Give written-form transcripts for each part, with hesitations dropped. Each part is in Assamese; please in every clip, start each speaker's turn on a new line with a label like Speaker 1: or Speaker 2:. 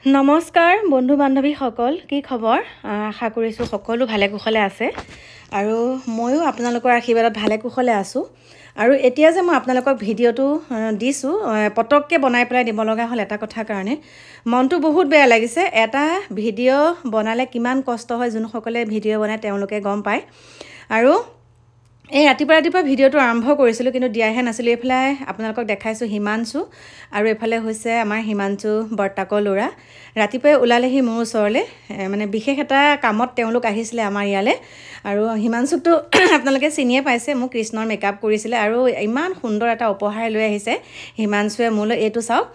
Speaker 1: নমস্কাৰ বন্ধু বান্ধৱীসকল, কি খবৰ? আশা কৰিছোঁ সকলো ভালে কুশলে আছে আৰু ময়ো আপোনালোকৰ আশীৰ্বাদত ভালে কুশলে আছোঁ। আৰু এতিয়া যে মই আপোনালোকক ভিডিঅ'টো দিছোঁ, পটককৈ বনাই পেলাই দিব লগা হ'ল এটা কথাৰ কাৰণে। মনটো বহুত বেয়া লাগিছে। এটা ভিডিঅ' বনালে কিমান কষ্ট হয়, যোনসকলে ভিডিঅ' বনায় তেওঁলোকে গম পায়। আৰু এই ৰাতিপুৱা ভিডিঅ'টো আৰম্ভ কৰিছিলোঁ, কিন্তু দিয়াহে নাছিলোঁ। এইফালে আপোনালোকক দেখাইছোঁ হিমাংশু, আৰু এইফালে হৈছে আমাৰ হিমাংশু বৰ্তাকৰ ল'ৰা। ৰাতিপুৱাই ওলালেহি মোৰ ওচৰলৈ, মানে বিশেষ এটা কামত তেওঁলোক আহিছিলে আমাৰ ইয়ালৈ। আৰু হিমাংশুকতো আপোনালোকে চিনিয়ে পাইছে, মোক কৃষ্ণৰ মেকআপ কৰিছিলে আৰু ইমান সুন্দৰ এটা উপহাৰ লৈ আহিছে হিমাংশুৱে মোলৈ। এইটো চাওক,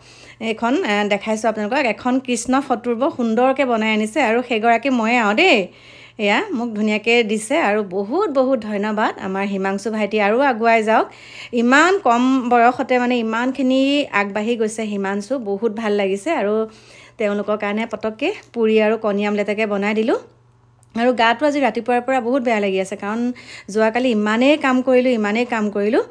Speaker 1: এইখন দেখাইছোঁ আপোনালোকক। এখন কৃষ্ণ ফটোৰ বৰ সুন্দৰকৈ বনাই আনিছে আৰু সেইগৰাকী ময়ে আৰু দেই। এয়া মোক ধুনীয়াকৈ দিছে আৰু বহুত বহুত ধন্যবাদ আমাৰ হিমাংশু ভাইটি। আৰু আগুৱাই যাওক, ইমান কম বয়সতে মানে ইমানখিনি আগবাঢ়ি গৈছে হিমাংশু, বহুত ভাল লাগিছে। আৰু তেওঁলোকৰ কাৰণে পটককৈ পুৰি আৰু কণী আমলেটকে বনাই দিলোঁ। আৰু গাটো আজি ৰাতিপুৱাৰ পৰা বহুত বেয়া লাগি আছে, কাৰণ যোৱাকালি ইমানেই কাম কৰিলোঁ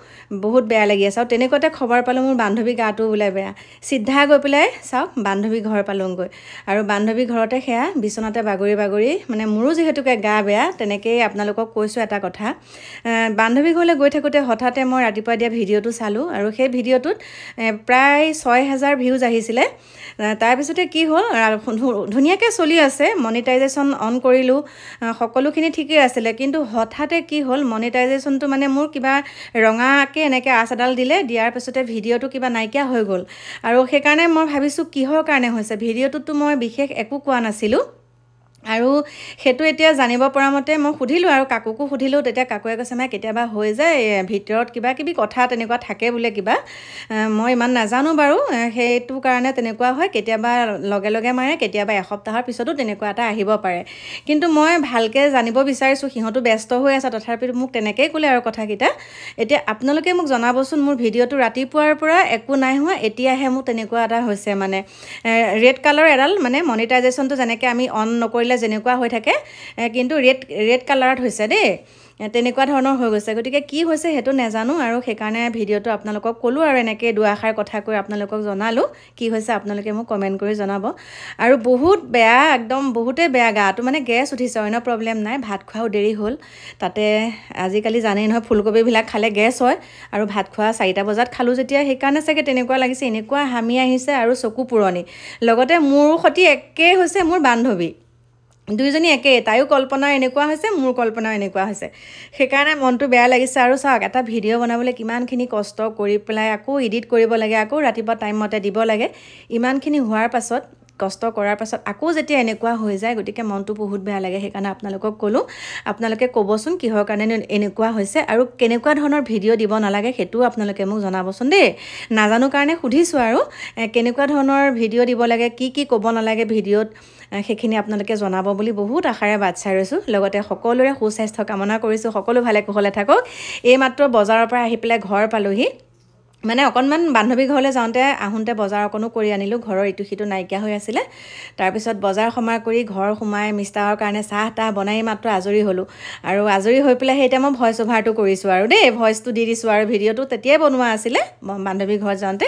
Speaker 1: বহুত বেয়া লাগি আছে। আৰু তেনেকুৱাতে খবৰ পালোঁ মোৰ বান্ধৱী গাটো বোলে বেয়া। চিধা গৈ পেলাই চাওক বান্ধৱী ঘৰ পালোঁগৈ, আৰু বান্ধৱী ঘৰতে সেয়া বিচনাতে বাগৰি মানে মোৰো যিহেতুকে গা বেয়া, তেনেকেই আপোনালোকক কৈছোঁ এটা কথা। বান্ধৱী ঘৰলৈ গৈ থাকোঁতে হঠাতে মই ৰাতিপুৱা দিয়া ভিডিঅ'টো চালোঁ, আৰু সেই ভিডিঅ'টোত প্ৰায় 6000 ভিউজ আহিছিলে। তাৰপিছতে কি হ'ল, ধুনীয়াকৈ চলি আছে, মনিটাইজেশ্যন অন কৰিলোঁ, সকলোখিনি ঠিকেই আছিলে। কিন্তু হঠাতে কি হ'ল, মনিটাইজেশ্যনটো মানে মোৰ কিবা ৰঙাকৈ এনেকৈ আঁচ এডাল দিয়াৰ পিছতে ভিডিঅ'টো কিবা নাইকিয়া হৈ গ'ল। আৰু সেইকাৰণে মই ভাবিছোঁ কিহৰ কাৰণে হৈছে। ভিডিঅ'টোততো মই বিশেষ একো কোৱা নাছিলোঁ, আৰু সেইটো এতিয়া জানিব পৰা মতে মই সুধিলোঁ, আৰু কাকোকো সুধিলোঁ। তেতিয়া কাকুৱে কৈছে মানে কেতিয়াবা হৈ যায়, ভিতৰত কিবা কিবি কথা তেনেকুৱা থাকে বোলে কিবা, মই ইমান নাজানো বাৰু। সেইটো কাৰণে তেনেকুৱা হয়, কেতিয়াবা লগে লগে মাৰে, কেতিয়াবা এসপ্তাহৰ পিছতো তেনেকুৱা এটা আহিব পাৰে। কিন্তু মই ভালকৈ জানিব বিচাৰিছোঁ, সিহঁতো ব্যস্ত হৈ আছে, তথাপিতো মোক তেনেকেই ক'লে আৰু কথাকেইটা। এতিয়া আপোনালোকে মোক জনাবচোন, মোৰ ভিডিঅ'টো ৰাতিপুৱাৰ পৰা একো নাই হোৱা, এতিয়াহে মোক তেনেকুৱা এটা হৈছে। মানে ৰেড কালাৰ এডাল, মানে মনিটাইজেশ্যনটো যেনেকৈ আমি অন নকৰিলে যেনেকুৱা হৈ থাকে, কিন্তু ৰেড কালাৰত হৈছে দেই, তেনেকুৱা ধৰণৰ হৈ গৈছে। গতিকে কি হৈছে সেইটো নাজানো, আৰু সেইকাৰণে ভিডিঅ'টো আপোনালোকক ক'লোঁ, আৰু এনেকৈ দুআষাৰ কথা কৈ আপোনালোকক জনালোঁ কি হৈছে। আপোনালোকে মোক কমেণ্ট কৰি জনাব। আৰু বহুত বেয়া, একদম বহুতেই বেয়া গাটো, মানে গেছ উঠিছে, অন্য প্ৰব্লেম নাই। ভাত খোৱাও দেৰি হ'ল, তাতে আজিকালি জানেই নহয় ফুলকবিবিলাক খালে গেছ হয়, আৰু ভাত খোৱা 4টা বজাত খালোঁ যেতিয়া, সেইকাৰণে চাগে তেনেকুৱা লাগিছে। এনেকুৱা হামি আহিছে আৰু চকু পুৰণি। লগতে মোৰ সৈতে একেই হৈছে মোৰ বান্ধৱী, দুইজনী একেই, তাইও কল্পনাৰ এনেকুৱা হৈছে, মোৰ কল্পনাও এনেকুৱা হৈছে। সেইকাৰণে মনটো বেয়া লাগিছে। আৰু চাওক, এটা ভিডিঅ' বনাবলৈ কিমানখিনি কষ্ট কৰি পেলাই আকৌ এডিট কৰিব লাগে, আকৌ ৰাতিপুৱা টাইমমতে দিব লাগে। ইমানখিনি হোৱাৰ পাছত, কষ্ট কৰাৰ পাছত আকৌ যেতিয়া এনেকুৱা হৈ যায়, গতিকে মনটো বহুত বেয়া লাগে। সেইকাৰণে আপোনালোকক ক'লোঁ, আপোনালোকে ক'বচোন কিহৰ কাৰণে এনেকুৱা হৈছে, আৰু কেনেকুৱা ধৰণৰ ভিডিঅ' দিব নালাগে সেইটোও আপোনালোকে মোক জনাবচোন দেই। নাজানো কাৰণে সুধিছোঁ, আৰু কেনেকুৱা ধৰণৰ ভিডিঅ' দিব লাগে, কি ক'ব নালাগে ভিডিঅ'ত, সেইখিনি আপোনালোকে জনাব বুলি বহুত আশাৰে বাট চাই ৰৈছোঁ। লগতে সকলোৰে সুস্বাস্থ্য কামনা কৰিছোঁ, সকলো ভালে কুশলে থাকক। এইমাত্ৰ বজাৰৰ পৰা আহি পেলাই ঘৰ পালোহি, মানে অকণমান বান্ধৱী ঘৰলৈ আহোঁতে বজাৰ অকণো কৰি আনিলোঁ, ঘৰৰ ইটো সিটো নাইকিয়া হৈ আছিলে। তাৰপিছত বজাৰ সমাৰ কৰি ঘৰ সোমাই মিষ্টাৰৰ কাৰণে চাহ তাহ বনাই মাত্ৰ আজৰি হ'লোঁ। আৰু আজৰি হৈ পেলাই এতিয়া মই ভইচ অভাৰটো কৰিছোঁ আৰু দেই, ভইচটো দি দিছোঁ। আৰু ভিডিঅ'টো তেতিয়াই বনোৱা আছিলে বান্ধৱী ঘৰত যাওঁতে।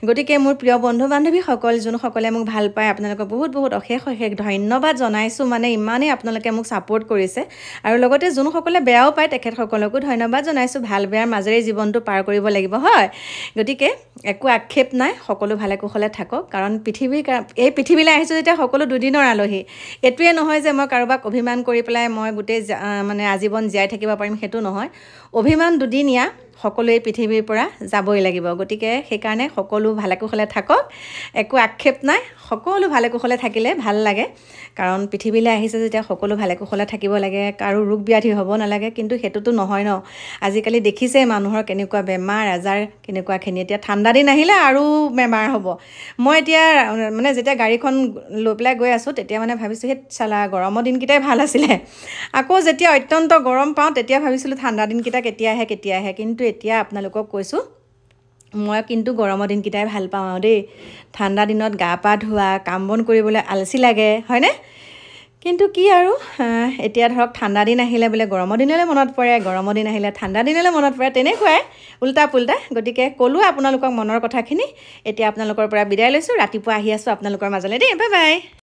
Speaker 1: গতিকে মোৰ প্ৰিয় বন্ধু বান্ধৱীসকল, যোনসকলে মোক ভাল পায়, আপোনালোকক বহুত বহুত অশেষ ধন্যবাদ জনাইছোঁ। মানে ইমানেই আপোনালোকে মোক ছাপোৰ্ট কৰিছে। আৰু লগতে যোনসকলে বেয়াও পায়, তেখেতসকলকো ধন্যবাদ জনাইছোঁ। ভাল বেয়াৰ মাজেৰে জীৱনটো পাৰ কৰিব লাগিব, হয়। গতিকে একো আক্ষেপ নাই, সকলো ভালে কুশলে থাকক। কাৰণ এই পৃথিৱীলৈ আহিছোঁ যেতিয়া সকলো দুদিনৰ আলহী। এইটোৱে নহয় যে মই কাৰোবাক অভিমান কৰি পেলাই মই গোটেই মানে আজীৱন জীয়াই থাকিব পাৰিম, সেইটো নহয়। অভিমান দুদিনীয়া, সকলো এই পৃথিৱীৰ পৰা যাবই লাগিব। গতিকে সেইকাৰণে সকলো ভালে কুশলে থাকক, একো আক্ষেপ নাই। সকলো ভালে কুশলে থাকিলে ভাল লাগে, কাৰণ পৃথিৱীলৈ আহিছে যেতিয়া সকলো ভালে কুশলে থাকিব লাগে, কাৰো ৰোগ ব্যাধি হ'ব নালাগে। কিন্তু সেইটোতো নহয় ন। আজিকালি দেখিছে মানুহৰ কেনেকুৱা বেমাৰ আজাৰ, কেনেকুৱাখিনি। এতিয়া ঠাণ্ডা দিন আহিলে আৰু বেমাৰ হ'ব। মই এতিয়া মানে যেতিয়া গাড়ীখন লৈ পেলাই গৈ আছোঁ, তেতিয়া মানে ভাবিছোঁ সেই চালা গৰমৰ দিনকেইটাই ভাল আছিলে। আকৌ যেতিয়া অত্যন্ত গৰম পাওঁ, তেতিয়া ভাবিছিলোঁ ঠাণ্ডা দিনকেইটা কেতিয়া আহে। কিন্তু এতিয়া আপোনালোকক কৈছোঁ, মই কিন্তু গৰমৰ দিনকেইটাই ভাল পাওঁ আৰু দেই। ঠাণ্ডা দিনত গা পা ধোৱা, কাম বন কৰিবলৈ আলচি লাগে, হয়নে? কিন্তু কি আৰু এতিয়া ধৰক ঠাণ্ডা দিন আহিলে বোলে গৰমৰ দিনলৈ মনত পৰে, গৰমৰ দিন আহিলে ঠাণ্ডা দিনলৈ মনত পৰে, তেনেকুৱাই উল্টা পুল্টা। গতিকে ক'লোঁ আপোনালোকক মনৰ কথাখিনি। এতিয়া আপোনালোকৰ পৰা বিদায় লৈছোঁ, ৰাতিপুৱা আহি আছোঁ আপোনালোকৰ মাজলৈ দেই, বাই বাই।